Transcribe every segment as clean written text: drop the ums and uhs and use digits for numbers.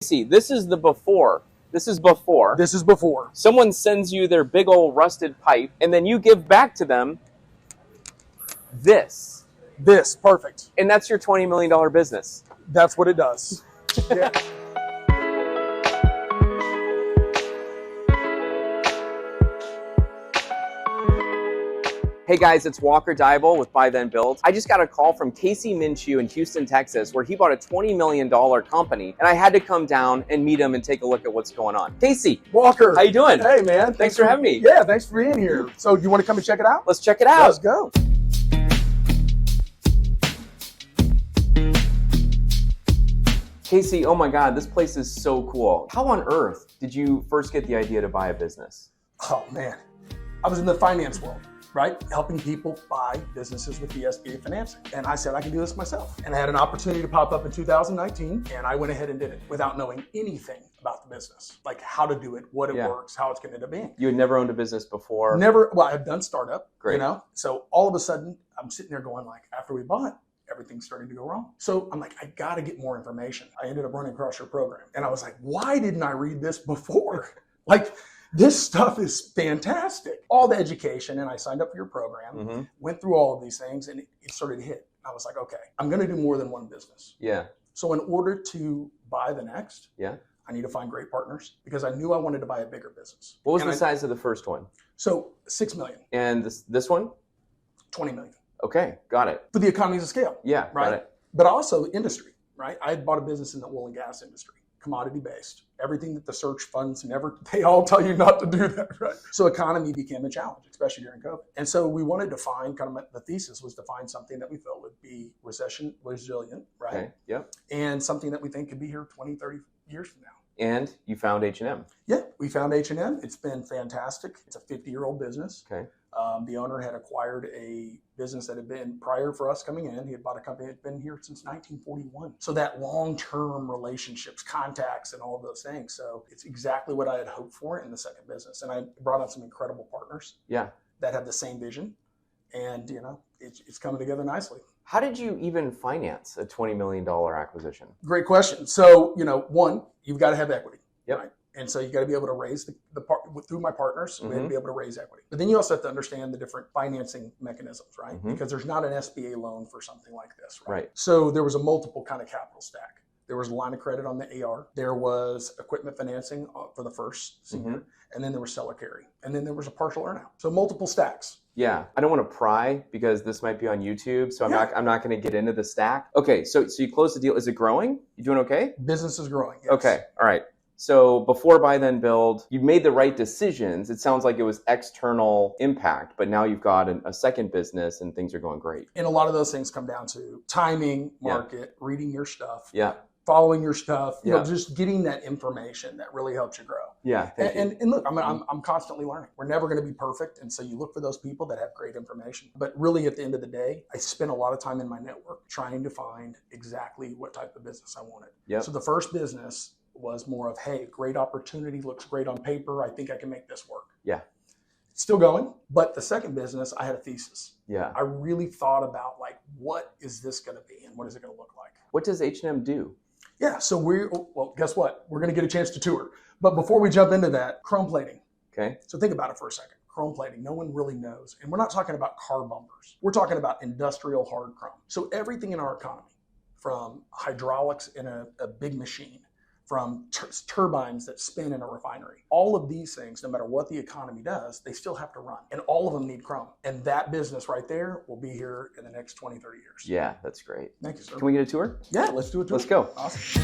See, this is the before. This is before. This is before. Someone sends you their big old rusted pipe, and then you give back to them this. This, perfect. And that's your $20 million business. That's what it does. Yeah. Hey guys, it's Walker Deibel with Buy Then Build. I just got a call from Casey Minshew in Houston, Texas, where he bought a $20 million company, and I had to come down and meet him and take a look at what's going on. Casey. Walker. How you doing? Hey man. Thanks for having me. Yeah, thanks for being here. So you want to come and check it out? Let's check it out. Let's go. Casey, oh my God, this place is so cool. How on earth did you first get the idea to buy a business? Oh man, I was in the finance world, right? Helping people buy businesses with the SBA financing. And I said, I can do this myself. And I had an opportunity to pop up in 2019, and I went ahead and did it without knowing anything about the business, like how to do it, what it works, how it's going to end up being. You had never owned a business before? Never. Well, I've done startup, Great. You know? So all of a sudden, I'm sitting there going like, after we bought, everything's starting to go wrong. So I'm like, I got to get more information. I ended up running across your program. And I was like, why didn't I read this before? Like, this stuff is fantastic. All the education, and I signed up for your program, went through all of these things, and it started to hit. I was like, okay, I'm going to do more than one business. Yeah. So in order to buy the next, I need to find great partners because I knew I wanted to buy a bigger business. What was the size of the first one? So 6 million. And this one? 20 million. Okay, got it. For the economies of scale. Yeah, right. Got it. But also industry, right? I had bought a business in the oil and gas industry, commodity based. Everything that the search funds they all tell you not to do that, right? So economy became a challenge, especially during COVID. And so we wanted to find, the thesis was to find something that we felt would be recession resilient, right? Okay, yep. And something that we think could be here 20, 30 years from now. And you found H&M. Yeah, we found H&M. It's been fantastic. It's a 50-year-old business. Okay. The owner had acquired a business that had been prior for us coming in. He had bought a company that had been here since 1941. So that long-term relationships, contacts, and all of those things. So it's exactly what I had hoped for in the second business. And I brought on some incredible partners that have the same vision. And, it's coming together nicely. How did you even finance a $20 million acquisition? Great question. So, one, you've got to have equity. Yep. Right? And so you got to be able to raise the part through my partners. We had to be able to raise equity. But then you also have to understand the different financing mechanisms, right? Because there's not an SBA loan for something like this, right? So there was a multiple kind of capital stack. There was a line of credit on the AR. There was equipment financing for the first senior. And then there was seller carry. And then there was a partial earnout. So multiple stacks. Yeah, I don't want to pry because this might be on YouTube, so I'm not going to get into the stack. Okay, so you closed the deal. Is it growing? You doing okay? Business is growing. Yes. Okay, all right. So before Buy Then Build, you made the right decisions. It sounds like it was external impact, but now you've got a second business and things are going great. And a lot of those things come down to timing, market, reading your stuff. Yeah. Following your stuff, just getting that information that really helps you grow. Yeah. And look, I'm constantly learning. We're never going to be perfect. And so you look for those people that have great information. But really at the end of the day, I spent a lot of time in my network trying to find exactly what type of business I wanted. Yep. So the first business was more of, hey, great opportunity, looks great on paper. I think I can make this work. Yeah. It's still going. But the second business, I had a thesis. Yeah. I really thought about what is this going to be and what is it going to look like? What does H&M do? Yeah, so guess what? We're going to get a chance to tour. But before we jump into that, chrome plating. Okay. So think about it for a second. Chrome plating, no one really knows. And we're not talking about car bumpers. We're talking about industrial hard chrome. So everything in our economy, from hydraulics in a big machine, from turbines that spin in a refinery, all of these things, no matter what the economy does, they still have to run. And all of them need chrome. And that business right there will be here in the next 20, 30 years. Yeah, that's great. Thank you, sir. Can we get a tour? Yeah, let's do a tour. Let's go. Awesome.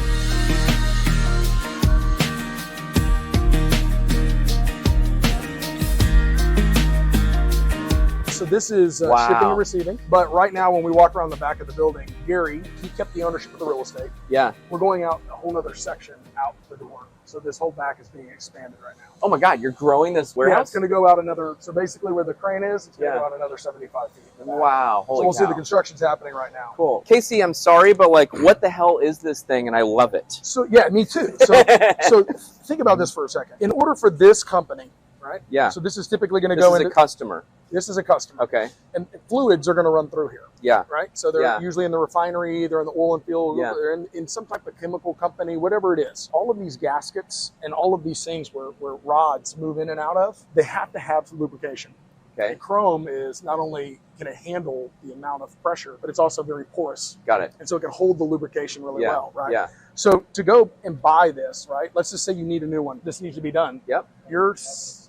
So this is shipping and receiving. But right now, when we walk around the back of the building, Gary, he kept the ownership of the real estate. Yeah. We're going out a whole other section out the door. So this whole back is being expanded right now. Oh my God, you're growing this warehouse? Yeah, it's going to go out another, so basically where the crane is, it's going to go out another 75 feet. Wow, holy So we'll cow. see the construction's happening right now. Cool. Casey, I'm sorry, but what the hell is this thing? And I love it. So yeah, me too. So think about this for a second. In order for this company, right? Yeah. So this is typically going to This go is into a customer. This is a customer. Okay. And fluids are going to run through here. Yeah. Right? So they're usually in the refinery, they're in the oil and field, they're in some type of chemical company, whatever it is. All of these gaskets and all of these things where rods move in and out of, they have to have lubrication. Okay. And chrome is not only going to handle the amount of pressure, but it's also very porous. Got it. And so it can hold the lubrication really well, right? Yeah. So to go and buy this, right? Let's just say you need a new one. This needs to be done. Yep. You're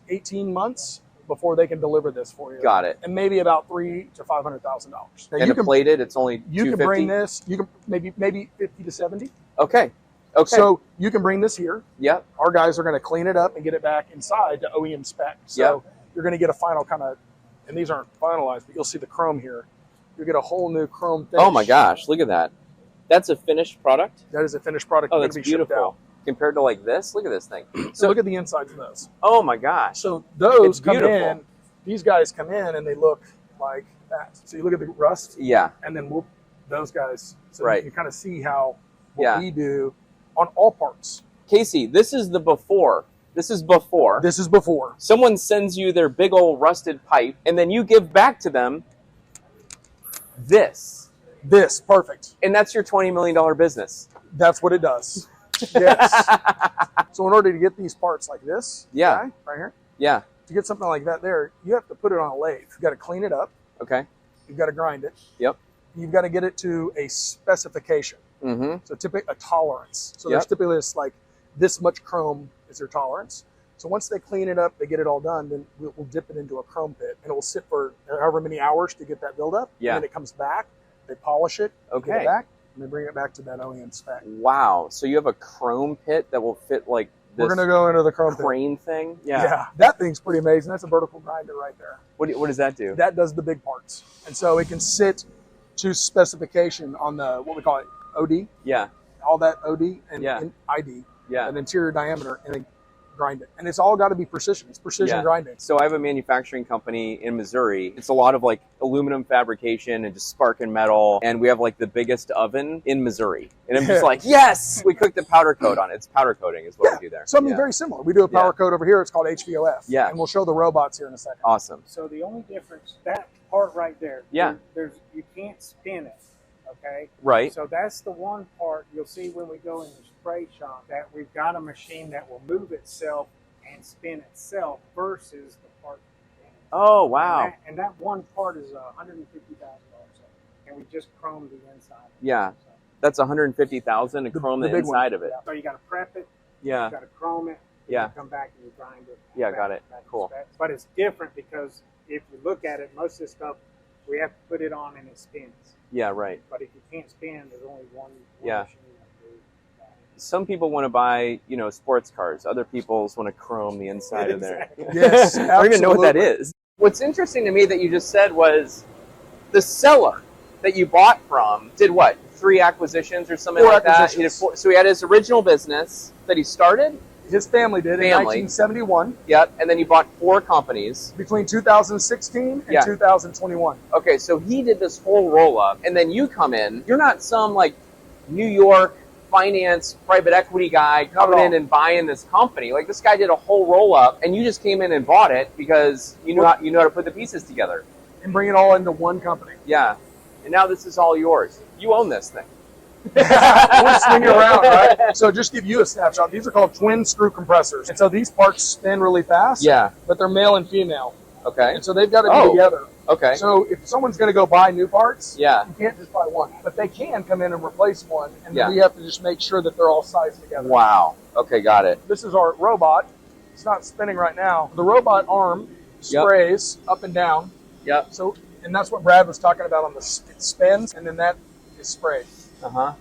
18 months before they can deliver this for you. Got it. And maybe about $300,000 to $500,000. And to plate it, it's only you $250? can bring this. You can maybe 50 to 70. Okay. Okay. So you can bring this here. Yep. Our guys are going to clean it up and get it back inside to OEM spec. So you're going to get a final kind of, and these aren't finalized, but you'll see the chrome here. You'll get a whole new chrome finish. Oh my gosh, look at that. That's a finished product? That is a finished product. Oh, that's beautiful. Compared to like this, look at this thing. So look at the insides of those. Oh my gosh. So those come in, these guys come in and they look like that. So you look at the rust. Yeah. And then those guys. So right. you can kind of see how what we do on all parts. Casey, this is the before. This is before. This is before. Someone sends you their big old rusted pipe, and then you give back to them this. This, perfect. And that's your $20 million business. That's what it does. Yes. So in order to get these parts like this, right here, to get something like that there, you have to put it on a lathe. You've got to clean it up. Okay. You've got to grind it. Yep. You've got to get it to a specification. Mm-hmm. So typically a tolerance. So there's typically this much chrome is their tolerance. So once they clean it up, they get it all done, then we'll dip it into a chrome pit, and it will sit for however many hours to get that buildup. Yeah. And then it comes back, they polish it, get it back, and they bring it back to that OEM spec. Wow. So you have a chrome pit that will fit like this. We're going to go into the chrome crane thing? Yeah. That thing's pretty amazing. That's a vertical grinder right there. What does that do? That does the big parts. And so it can sit to specification on the, what we call it, OD. Yeah. All that OD and ID. Yeah. An interior diameter, and then grind it. And it's all got to be precision. It's precision grinding. So I have a manufacturing company in Missouri. It's a lot of like aluminum fabrication and just sparking metal. And we have like the biggest oven in Missouri. And I'm just like, yes, we cooked the powder coat on it. It's powder coating is what we do there. Something very similar. We do a powder coat over here. It's called HVOF. Yeah. And we'll show the robots here in a second. Awesome. So the only difference, that part right there, there's you can't spin it. Okay. Right. So that's the one part you'll see when we go in the spray shop, that we've got a machine that will move itself and spin itself versus the part. Oh wow! And that one part is $150,000, and we just chromed the inside. Yeah, so that's $150,000 to chrome the inside of it. So you got to prep it. Yeah. You got to chrome it. Yeah. You come back and you grind it. Yeah, got it. Cool. But it's different because if you look at it, most of this stuff we have to put it on and it spins. Yeah, right. But if you can't spin, there's only one machine that can do that. Some people want to buy, sports cars. Other people want to chrome the inside of there. Yes, I don't even know what that is. What's interesting to me that you just said was the seller that you bought from did what? 3 acquisitions or something like that? He did 4, so he had his original business that he started? His family did in 1971. Yep, and then you bought 4 companies. Between 2016 and 2021. Okay, so he did this whole roll-up, and then you come in. You're not some, New York finance private equity guy coming in and buying this company. Like, this guy did a whole roll-up, and you just came in and bought it because you know how to put the pieces together. And bring it all into one company. Yeah, and now this is all yours. You own this thing. We'll swing it around, right? So just give you a snapshot. These are called twin screw compressors. And so these parts spin really fast. Yeah. But they're male and female. Okay. And so they've got to be together. Okay. So if someone's going to go buy new parts, you can't just buy one. But they can come in and replace one. And then we have to just make sure that they're all sized together. Wow. Okay, got it. This is our robot. It's not spinning right now. The robot arm sprays up and down. Yep. So, and that's what Brad was talking about on the it spins, and then that is sprayed.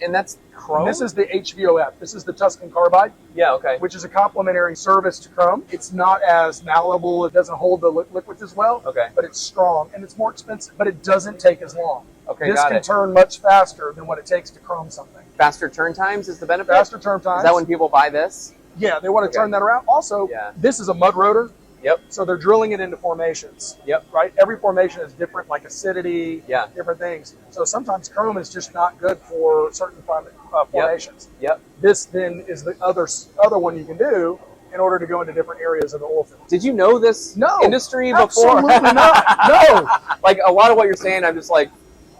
And that's chrome? And this is the HVOF. This is the Tuscan carbide. Yeah, okay. Which is a complementary service to chrome. It's not as malleable. It doesn't hold the liquids as well. Okay. But it's strong, and it's more expensive, but it doesn't take as long. Okay, this can turn much faster than what it takes to chrome something. Faster turn times is the benefit? Faster turn times. Is that when people buy this? Yeah, they want to turn that around. Also, this is a mud rotor. Yep. So they're drilling it into formations. Yep. Right? Every formation is different, like acidity, different things. So sometimes chrome is just not good for certain formations. Yep. This then is the other one you can do, in order to go into different areas of the oil field. Did you know this No, industry before? Absolutely not. No. Like a lot of what you're saying, I'm just like,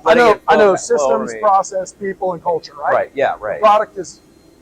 I know flow over systems, me. process, people, and culture, right? Right, yeah, right.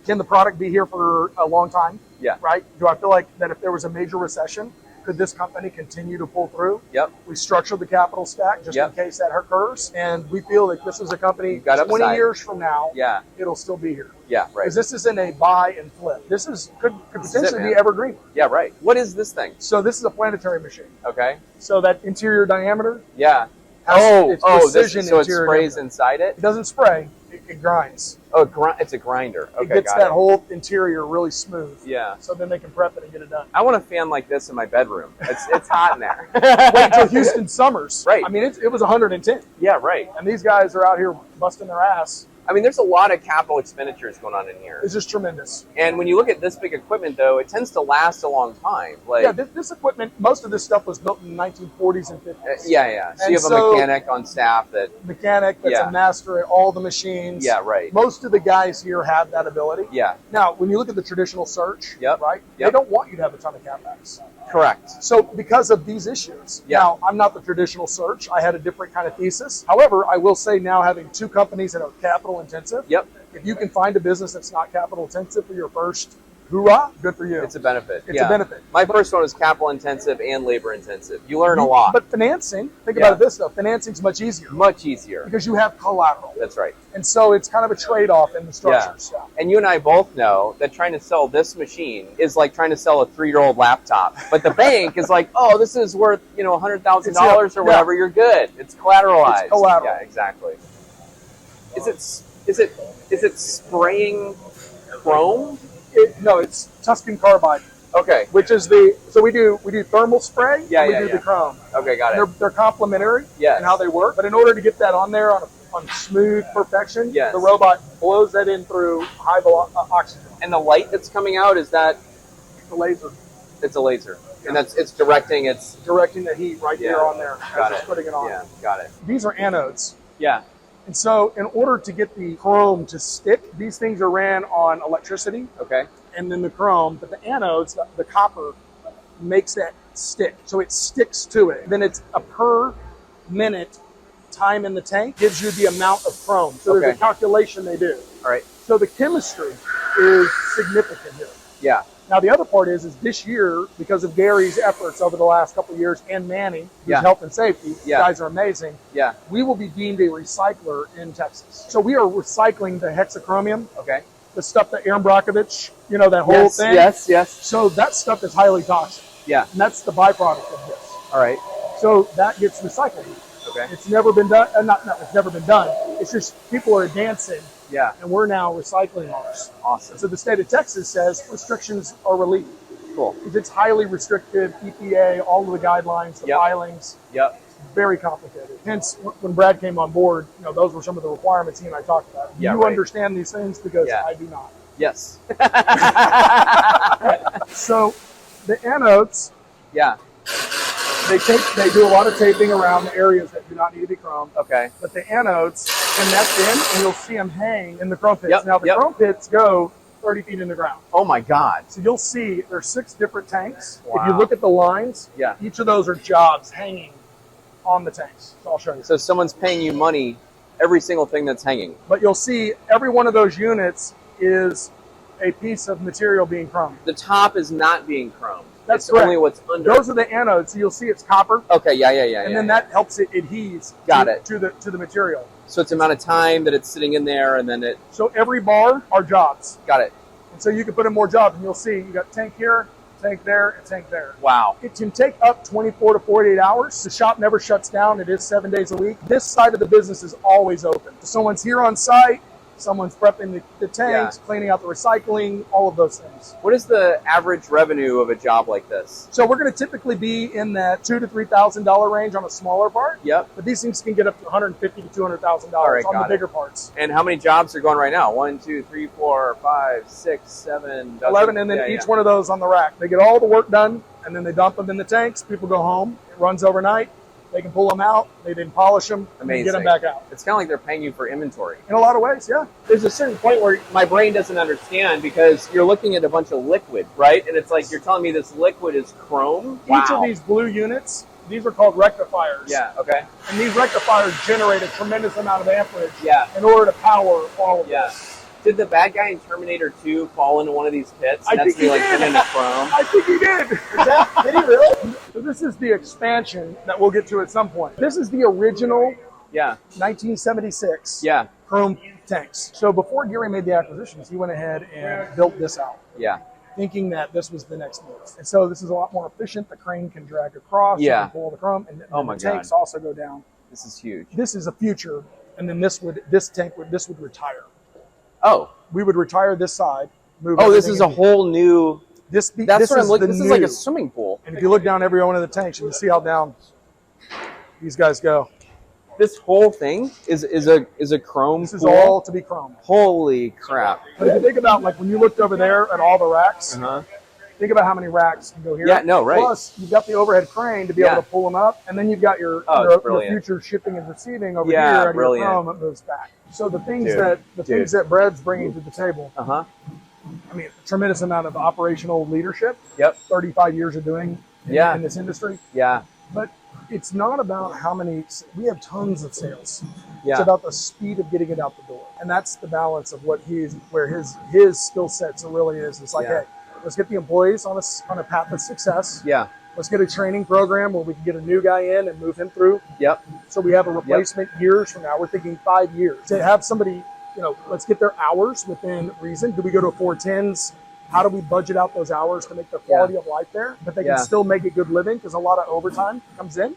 Can the product be here for a long time? Yeah. Right? Do I feel like that if there was a major recession, could this company continue to pull through? Yep. We structured the capital stack just in case that occurs. And we feel that this is a company 20 upside. years from now, Yeah. it'll still be here. Yeah, right. Because this isn't a buy and flip. This could potentially be evergreen. Yeah, right. What is this thing? So this is a planetary machine. Okay. So that interior diameter, Yeah. it's precision so it interior sprays diameter. inside it? It doesn't spray, it grinds. Oh, it's a grinder. Okay, It gets got that it. whole interior really smooth. Yeah. So then they can prep it and get it done. I want a fan like this in my bedroom. It's hot in there. Wait until Houston summers. Right. I mean, it was 110. Yeah, right. And these guys are out here busting their ass. I mean, there's a lot of capital expenditures going on in here. It's just tremendous. And when you look at this big equipment, though, it tends to last a long time. Like, Yeah, this equipment, most of this stuff was built in the 1940s and 50s. yeah. So And you have a mechanic on staff that. Mechanic that's Yeah. a master at all the machines. Yeah, right. Most of the guys here have that ability. Yeah, Now, when you look at the traditional search, Yep. right, Yep. they don't want you to have a ton of CapEx. correct. So because of these issues, Yeah. now I'm not the traditional search. I had a different kind of thesis. However, I will say now having two companies that are capital intensive, Yep, if you can find a business that's not capital intensive for your first hoorah, good for you. it's a benefit. It's a benefit. My first one was capital intensive and labor intensive. You learn a lot. But financing, think Yeah. about it this though, financing's much easier Much easier. because you have collateral. That's right. And so it's kind of a trade-off in the structure Yeah. stuff. And you and I both know that trying to sell this machine is like trying to sell a 3-year-old laptop. But the bank is like, oh, this is worth, $100,000 or whatever. You're good. It's collateralized. It's collateral. Yeah, exactly. Is it spraying chrome? No, it's Tuscan carbide, Okay. which is so we do thermal spray, Yeah, and we yeah, do yeah. the chrome. Okay, got it. They're complementary Yes. in how they work. But in order to get that on there on smooth perfection, Yes. the robot blows that in through high oxygen. And the light that's coming out, is that The laser it's a laser? And it's directing its. directing the heat right there on there Got as it's it. putting it on. Yeah, got it. These are anodes. Yeah. And so in order to get the chrome to stick, these things are ran on electricity Okay. and then the chrome, but the anodes, the copper, makes that stick. So it sticks to it. Then it's a per minute time in the tank gives you the amount of chrome. So there's Okay. a calculation they do. All right. So the chemistry is significant here. Yeah. Now the other part is this year, because of Gary's efforts over the last couple of years and Manny, who's Yeah. health and safety, Yeah. you guys are amazing. Yeah. We will be deemed a recycler in Texas. So we are recycling the hexachromium, Okay. the stuff that Aaron Brockovich, that whole Yes. thing. Yes. So that stuff is highly toxic. Yeah. And that's the byproduct of this. All right. So that gets recycled. Okay. It's never been done. It's never been done. It's just people are advancing, Yeah. and we're now recycling ours. Awesome. So the state of Texas says restrictions are relieved. Cool. It's highly restrictive, EPA, all of the guidelines, the Yep. filings, Yep. very complicated. Hence, when Brad came on board, those were some of the requirements he and I talked about. Yeah, You right. understand these things because Yeah. I do not. Yes. So the anodes, Yeah. they do a lot of taping around the areas that do not need to be chromed. Okay. But the anodes connect in, and you'll see them hang in the chrome pits. Yep, Now, the yep. chrome pits go 30 feet in the ground. Oh my God. So you'll see there's 6 different tanks. If Wow. you look at the lines, Yeah. each of those are jobs hanging on the tanks. So I'll show you. So someone's paying you money every single thing that's hanging. But you'll see every one of those units is a piece of material being chromed. The top is not being chromed. That's it's correct. only what's under. Those are the anodes. So you'll see it's copper, Okay. Yeah. and then that helps it adheres Got to, it. to the material. So it's the amount of time that it's sitting in there, and then it. So every bar are jobs. Got it. And so you can put in more jobs, and you'll see you got tank here, tank there, and tank there. Wow. It can take up 24 to 48 hours. The shop never shuts down. It is 7 days a week. This side of the business is always open. Someone's here on site. Someone's prepping the tanks, cleaning out the recycling, all of those things. What is the average revenue of a job like this? So we're going to typically be in that $2,000 to $3,000 range on a smaller part. Yep. But these things can get up to $150,000 to $200,000 All right, on the got it. bigger parts. And how many jobs are going right now? 1, 2, 3, 4, 5, 6, 7, 11, and then each one of those on the rack. They get all the work done, and then they dump them in the tanks. People go home. It runs overnight. They can pull them out, they then polish them, and then get them back out. It's kind of like they're paying you for inventory. In a lot of ways, yeah. There's a certain point where my brain doesn't understand because you're looking at a bunch of liquid, right? And it's like you're telling me this liquid is chrome. Each of these blue units, these are called rectifiers. Yeah, okay. And these rectifiers generate a tremendous amount of amperage Yeah. in order to power all of Yeah. this. Did the bad guy in Terminator 2 fall into one of these pits? I think he like did. put into chrome. I think he did. Did he really? So this is the expansion that we'll get to at some point. This is the original Yeah. 1976 Yeah. chrome tanks. So before Gary made the acquisitions, he went ahead and built this out, Yeah. thinking that this was the next move. And so this is a lot more efficient. The crane can drag across, Yeah. you can pull the chrome, and Oh my the tanks God. also go down. This is huge. This is a future, and then this would retire. Oh. We would retire this side. Move Oh, this everything is a in. whole new. That's That's what I'm looking. the This is like new. a swimming pool. And if you look down every one of the tanks, you can see how down these guys go. This whole thing is a chrome This is pool? all to be chrome. Holy crap. But if you think about, like, when you looked over there at all the racks, Uh-huh. think about how many racks can go here. Yeah, no, right. Plus, you've got the overhead crane to be Yeah. able to pull them up, and then you've got your, Oh, your it's brilliant. future shipping and receiving over Yeah, here, and your brilliant. chrome, it moves back. So the things Dude, things that Brad's bringing to the table, Uh-huh. I mean, a tremendous amount of operational leadership. Yep. 35 years of doing Yeah. in this industry. Yeah. But it's not about how many, we have tons of sales. Yeah. It's about the speed of getting it out the door. And that's the balance of where his skill sets really is. It's like, Yeah. hey, let's get the employees on a path of success. Yeah. Let's get a training program where we can get a new guy in and move him through. Yep. So we have a replacement years from now. We're thinking 5 years. To have somebody, let's get their hours within reason. Do we go to 410s? How do we budget out those hours to make the quality of life there? But they can still make a good living because a lot of overtime comes in. And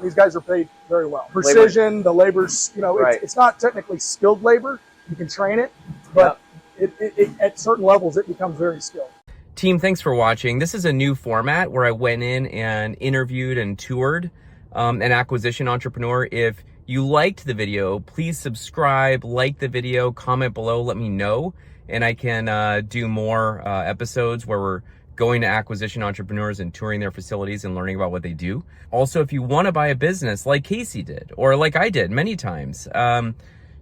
these guys are paid very well. Precision, the labor's, Right. it's not technically skilled labor. You can train it, but it at certain levels, it becomes very skilled. Team, thanks for watching. This is a new format where I went in and interviewed and toured an acquisition entrepreneur. If you liked the video, please subscribe, like the video, comment below, let me know, and I can do more episodes where we're going to acquisition entrepreneurs and touring their facilities and learning about what they do. Also, if you want to buy a business like Casey did, or like I did many times,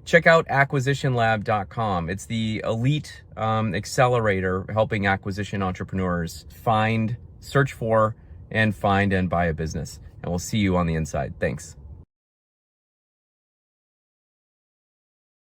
check out acquisitionlab.com. It's the elite accelerator helping acquisition entrepreneurs search for, and find and buy a business. And we'll see you on the inside. Thanks.